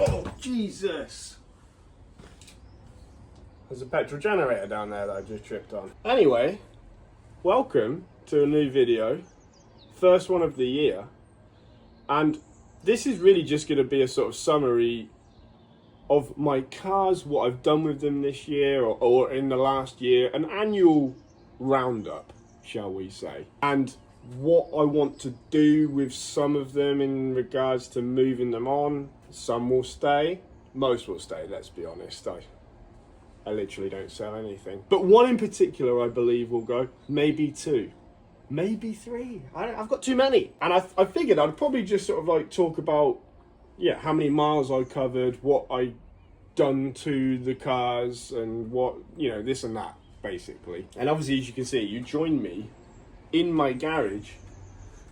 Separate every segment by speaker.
Speaker 1: Oh, Jesus. There's a petrol generator down there that I just tripped on. Anyway, welcome to a new video. First one of the year. And this is really just going to be a sort of summary of my cars, what I've done with them this year or in the last year. An annual roundup, shall we say. And what I want to do with some of them in regards to moving them on. Some will stay, most will stay, let's be honest. I literally don't sell anything. But one in particular I believe will go, maybe two, maybe three. I've got too many. And I figured I'd probably just sort of like talk about, yeah, how many miles I covered, what I done to the cars and what, you know, this and that, basically. And obviously, as you can see, you joined me in my garage,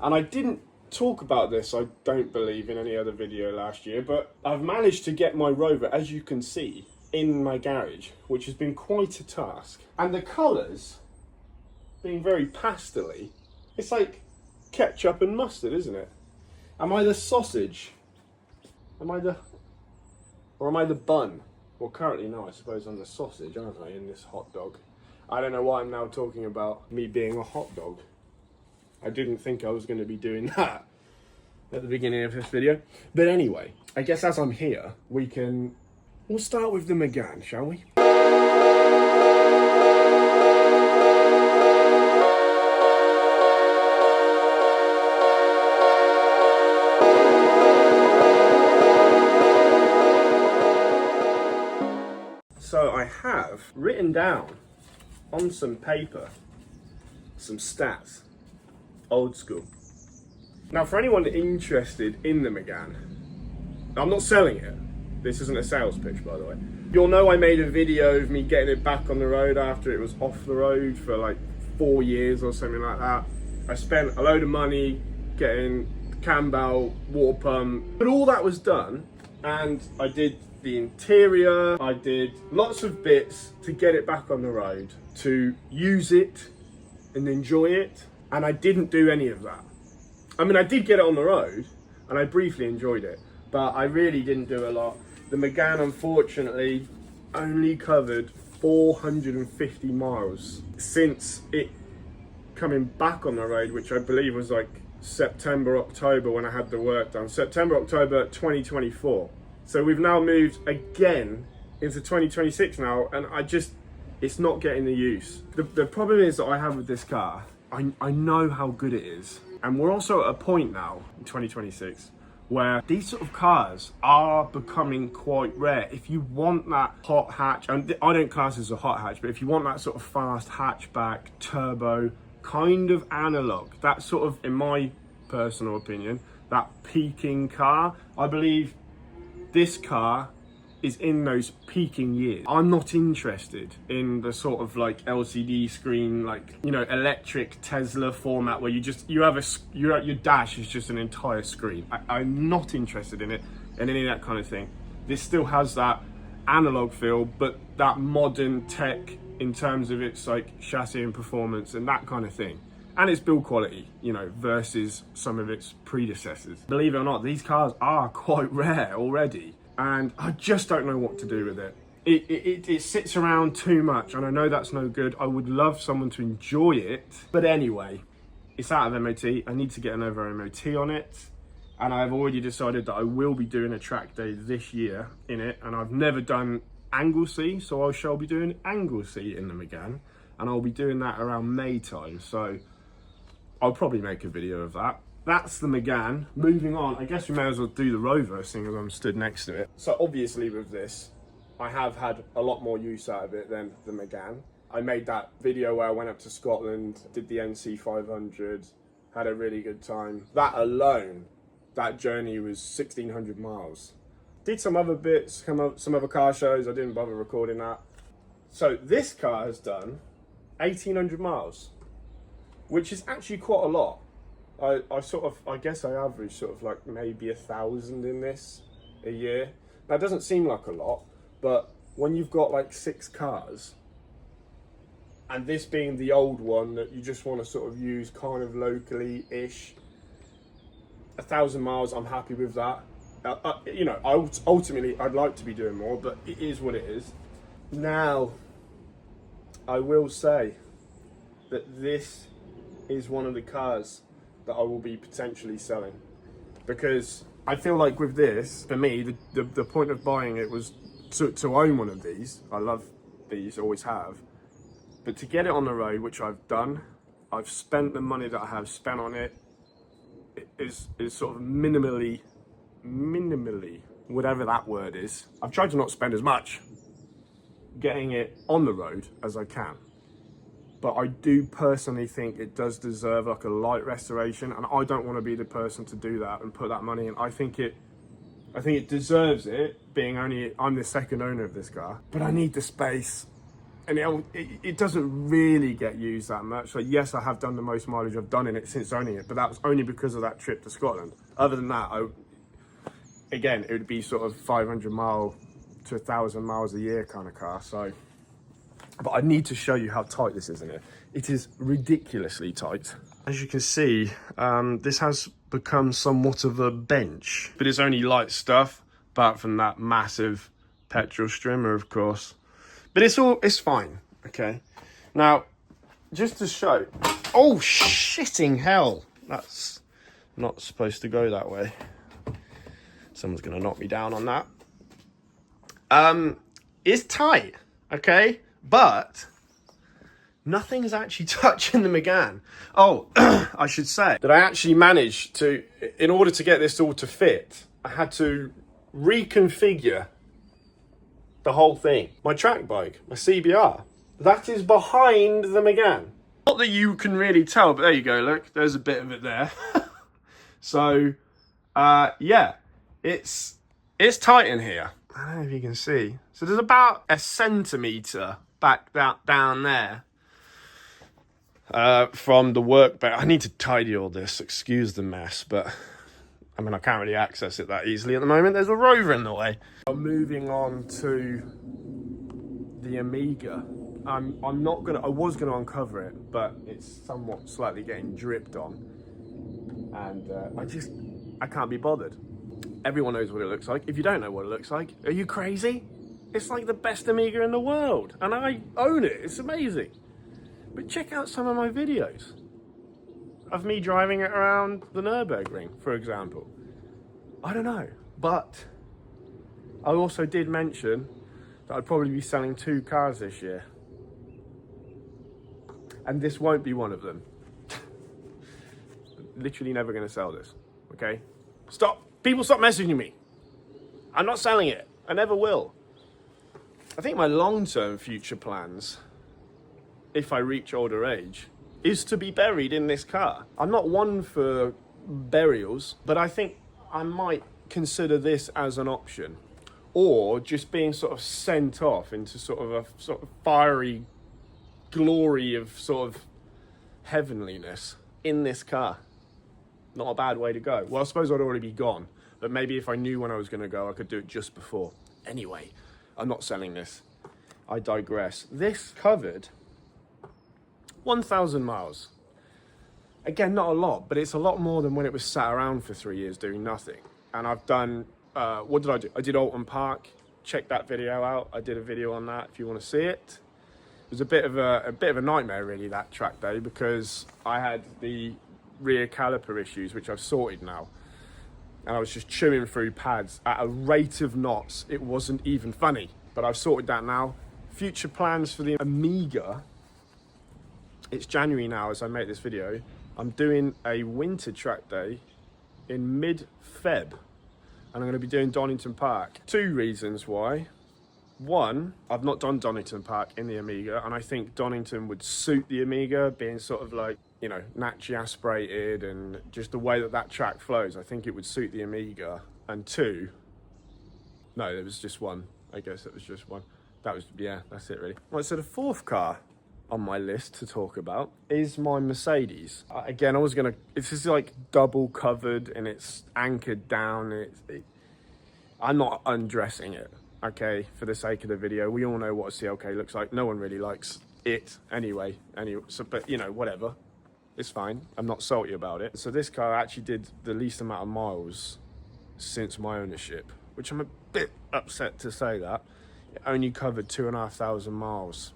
Speaker 1: and I didn't talk about this, I don't believe, in any other video last year, but I've managed to get my Rover, as you can see, in my garage, which has been quite a task. And the colours being very pastel-y, it's like ketchup and mustard, isn't it? Am I the sausage? Am I the bun? Well, currently no, I suppose I'm the sausage, aren't I, in this hot dog? I don't know why I'm now talking about me being a hot dog. I didn't think I was going to be doing that at the beginning of this video. But anyway, I guess as I'm here, we'll start with the Megane, shall we? So I have written down on some paper some stats, old school. Now, for anyone interested in the Megane, I'm not selling it. This isn't a sales pitch, by the way. You'll know I made a video of me getting it back on the road after it was off the road for like 4 years or something like that. I spent a load of money getting the cam belt, water pump, but all that was done, and I did the interior, I did lots of bits to get it back on the road, to use it and enjoy it, and I didn't do any of that. I mean, I did get it on the road, and I briefly enjoyed it, but I really didn't do a lot. The Megane, unfortunately, only covered 450 miles since it coming back on the road, which I believe was like September, October when I had the work done. September, October 2024. So we've now moved again into 2026 now, and it's not getting the use. The problem is that I have with this car, I know how good it is. And we're also at a point now in 2026 where these sort of cars are becoming quite rare. If you want that hot hatch, and I don't class this as a hot hatch, but if you want that sort of fast hatchback, turbo, kind of analog, that sort of, in my personal opinion, that peaking car, I believe this car is in those peaking years. I'm not interested in the sort of like LCD screen, like, you know, electric Tesla format where your dash is just an entire screen. I'm not interested in it and any of that kind of thing. This still has that analog feel, but that modern tech in terms of its like chassis and performance and that kind of thing. And its build quality, you know, versus some of its predecessors. Believe it or not, these cars are quite rare already. And I just don't know what to do with it. It sits around too much, and I know that's no good. I would love someone to enjoy it. But anyway, it's out of MOT. I need to get another MOT on it. And I've already decided that I will be doing a track day this year in it. And I've never done Anglesey, so I shall be doing Anglesey in the Megane. And I'll be doing that around May time. So I'll probably make a video of that. That's the Megane. Moving on, I guess we may as well do the Rover, seeing as I'm stood next to it. So obviously with this, I have had a lot more use out of it than the Megane. I made that video where I went up to Scotland, did the NC 500, had a really good time. That alone, that journey was 1,600 miles. Did some other bits, some other car shows, I didn't bother recording that. So this car has done 1,800 miles, which is actually quite a lot. I guess I average sort of like maybe 1,000 in this a year. That doesn't seem like a lot, but when you've got like 6 cars, and this being the old one that you just want to sort of use kind of locally-ish, 1,000 miles, I'm happy with that. You know, ultimately I'd like to be doing more, but it is what it is. Now, I will say that this is one of the cars that I will be potentially selling, because I feel like with this, for me, the point of buying it was to own one of these. I love these, always have, but to get it on the road, which I've done, I've spent the money that I have spent on it, is sort of minimally, whatever that word is. I've tried to not spend as much getting it on the road as I can. But I do personally think it does deserve like a light restoration, and I don't want to be the person to do that and put that money in. I think it deserves it, being I'm the second owner of this car, but I need the space, and it doesn't really get used that much. Like, yes, I have done the most mileage I've done in it since owning it, but that was only because of that trip to Scotland. Other than that, again, it would be sort of 500 mile to 1,000 miles a year kind of car. So. But I need to show you how tight this is in here. It is ridiculously tight. As you can see, this has become somewhat of a bench, but it's only light stuff, apart from that massive petrol strimmer, of course. But it's fine, okay? Now, just to show, oh, shitting hell. That's not supposed to go that way. Someone's gonna knock me down on that. It's tight, okay? But nothing's actually touching the Megane. Oh, I should say that I actually managed to, in order to get this all to fit, I had to reconfigure the whole thing. My track bike, my CBR, that is behind the Megane. Not that you can really tell, but there you go, look, there's a bit of it there. So, yeah, it's tight in here. I don't know if you can see. So there's about a centimetre back down there from the workbench. I need to tidy all this, excuse the mess, but I mean, I can't really access it that easily at the moment. There's a Rover in the way. I'm moving on to the Amiga. I was gonna uncover it, but it's somewhat slightly getting dripped on, and I can't be bothered. Everyone knows what it looks like. If you don't know what it looks like, are you crazy? It's like the best Amiga in the world, and I own it. It's amazing. But check out some of my videos of me driving it around the Nürburgring, for example. I don't know, but I also did mention that I'd probably be selling 2 cars this year. And this won't be one of them. Literally never going to sell this, okay? Stop. People stop messaging me. I'm not selling it. I never will. I think my long-term future plans, if I reach older age, is to be buried in this car. I'm not one for burials, but I think I might consider this as an option. Or just being sort of sent off into sort of fiery glory of sort of heavenliness in this car. Not a bad way to go. Well, I suppose I'd already be gone, but maybe if I knew when I was going to go, I could do it just before. Anyway, I'm not selling this. I digress. This covered 1,000 miles. Again, not a lot, but it's a lot more than when it was sat around for 3 years doing nothing. And I've done, what did I do? I did Alton Park. Check that video out. I did a video on that if you want to see it. It was a bit of a nightmare, really, that track day, because I had the rear caliper issues, which I've sorted now. And I was just chewing through pads at a rate of knots. It wasn't even funny, but I've sorted that now. Future plans for the Amiga. It's January now as I make this video. I'm doing a winter track day in mid-Feb. And I'm going to be doing Donington Park. 2 reasons why. One, I've not done Donington Park in the Amiga, and I think Donington would suit the Amiga, being sort of like, you know, naturally aspirated, and just the way that track flows. I think it would suit the Amiga. And 2, no, there was just one. I guess it was just one. That was, yeah, that's it really. Right, so the 4th car on my list to talk about is my Mercedes. Again, this is like double covered and it's anchored down. I'm not undressing it, okay, for the sake of the video. We all know what a CLK looks like. No one really likes it anyway. So, but you know, whatever. It's fine. I'm not salty about it. So this car actually did the least amount of miles since my ownership, which I'm a bit upset to say that. It only covered 2,500 miles.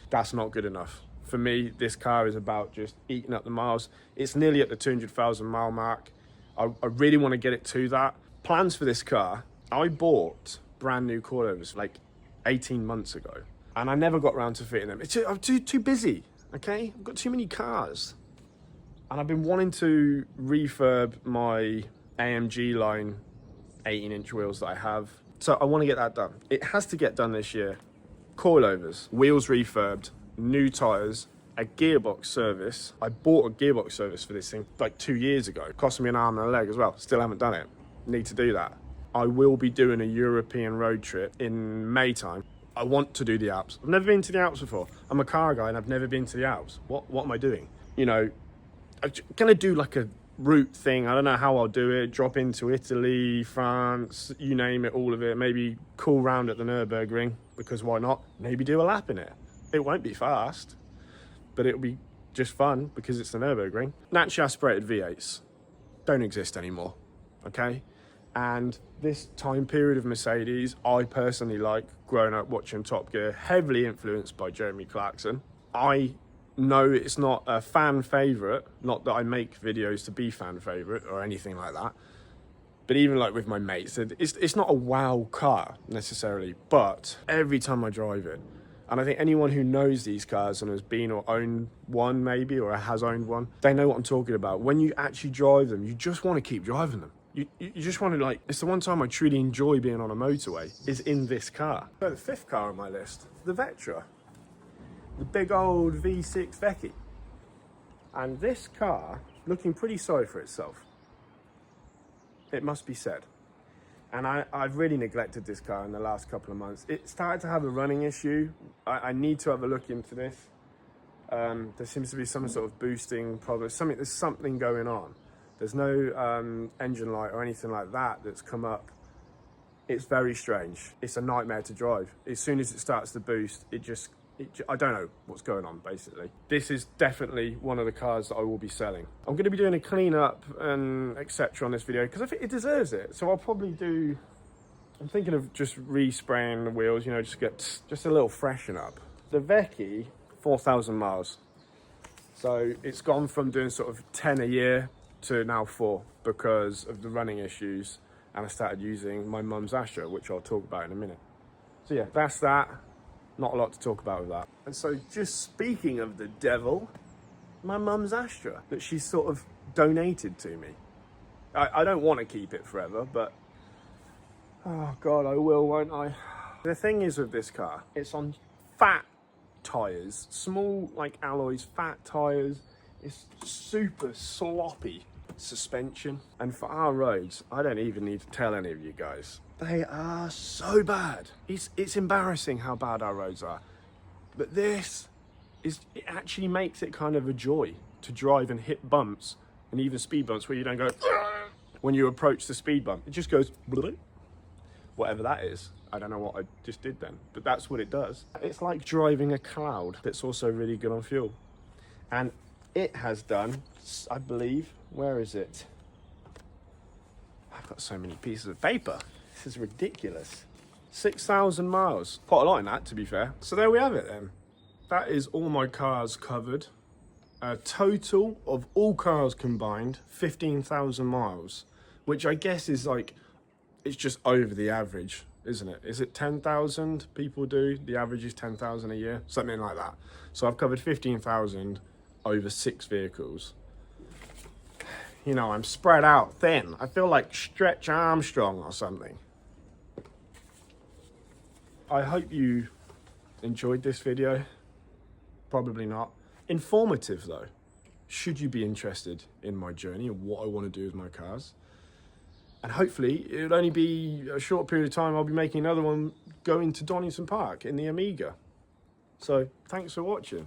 Speaker 1: That's not good enough. For me, this car is about just eating up the miles. It's nearly at the 200,000 mile mark. I really want to get it to that. Plans for this car, I bought brand new coilovers like 18 months ago, and I never got around to fitting them. I'm too busy, okay? I've got too many cars. And I've been wanting to refurb my AMG line 18-inch wheels that I have. So I want to get that done. It has to get done this year. Coilovers, wheels refurbed, new tyres, a gearbox service. I bought a gearbox service for this thing like 2 years ago. It cost me an arm and a leg as well. Still haven't done it. Need to do that. I will be doing a European road trip in May time. I want to do the Alps. I've never been to the Alps before. I'm a car guy and I've never been to the Alps. What am I doing? You know, I'm gonna do like a route thing. I don't know how I'll do it. Drop into Italy, France, you name it, all of it. Maybe cool round at the Nürburgring, because why not? Maybe do a lap in it. It won't be fast, but it'll be just fun because it's the Nürburgring. Naturally aspirated V8s don't exist anymore, okay? And this time period of Mercedes, I personally like growing up watching Top Gear, heavily influenced by Jeremy Clarkson. I know it's not a fan favourite, not that I make videos to be fan favourite or anything like that, but even like with my mates, it's not a wow car necessarily, but every time I drive it, and I think anyone who knows these cars and has been or owned one maybe, or has owned one, they know what I'm talking about. When you actually drive them, you just want to keep driving them. You just want to, like, it's the one time I truly enjoy being on a motorway is in this car. So the fifth car on my list, the Vectra. The big old V6 Vecchi. And this car, looking pretty sorry for itself, it must be said. And I've really neglected this car in the last couple of months. It started to have a running issue. I need to have a look into this. There seems to be some sort of boosting problem. There's something going on. There's no engine light or anything like that that's come up. It's very strange. It's a nightmare to drive. As soon as it starts to boost, I don't know what's going on, basically. This is definitely one of the cars that I will be selling. I'm going to be doing a clean up and etc. on this video because I think it deserves it. So I'll probably do, I'm thinking of just respraying the wheels, you know, just a little freshen up. The Vecchi, 4,000 miles. So it's gone from doing sort of 10 a year to now 4 because of the running issues. And I started using my mum's Astra, which I'll talk about in a minute. So yeah, that's that. Not a lot to talk about with that. And so just speaking of the devil, my mum's Astra that she sort of donated to me. I don't want to keep it forever, but oh God, I will, won't I? The thing is with this car, it's on fat tyres, small like alloys, fat tyres. It's super sloppy suspension. And for our roads, I don't even need to tell any of you guys. They are so bad. It's embarrassing how bad our roads are. But it actually makes it kind of a joy to drive and hit bumps, and even speed bumps where you don't go when you approach the speed bump. It just goes whatever that is. I don't know what I just did then, but that's what it does. It's like driving a cloud that's also really good on fuel. And it has done, I believe, where is it? I've got so many pieces of paper. This is ridiculous. 6,000 miles. Quite a lot in that, to be fair. So there we have it then. That is all my cars covered. A total of all cars combined, 15,000 miles, which I guess is like, it's just over the average, isn't it? Is it 10,000 people do? The average is 10,000 a year, something like that. So I've covered 15,000 over 6 vehicles. You know, I'm spread out thin. I feel like Stretch Armstrong or something. I hope you enjoyed this video. Probably not. Informative though. Should you be interested in my journey and what I want to do with my cars. And hopefully it'll only be a short period of time. I'll be making another one going to Donington Park in the Amiga. So thanks for watching.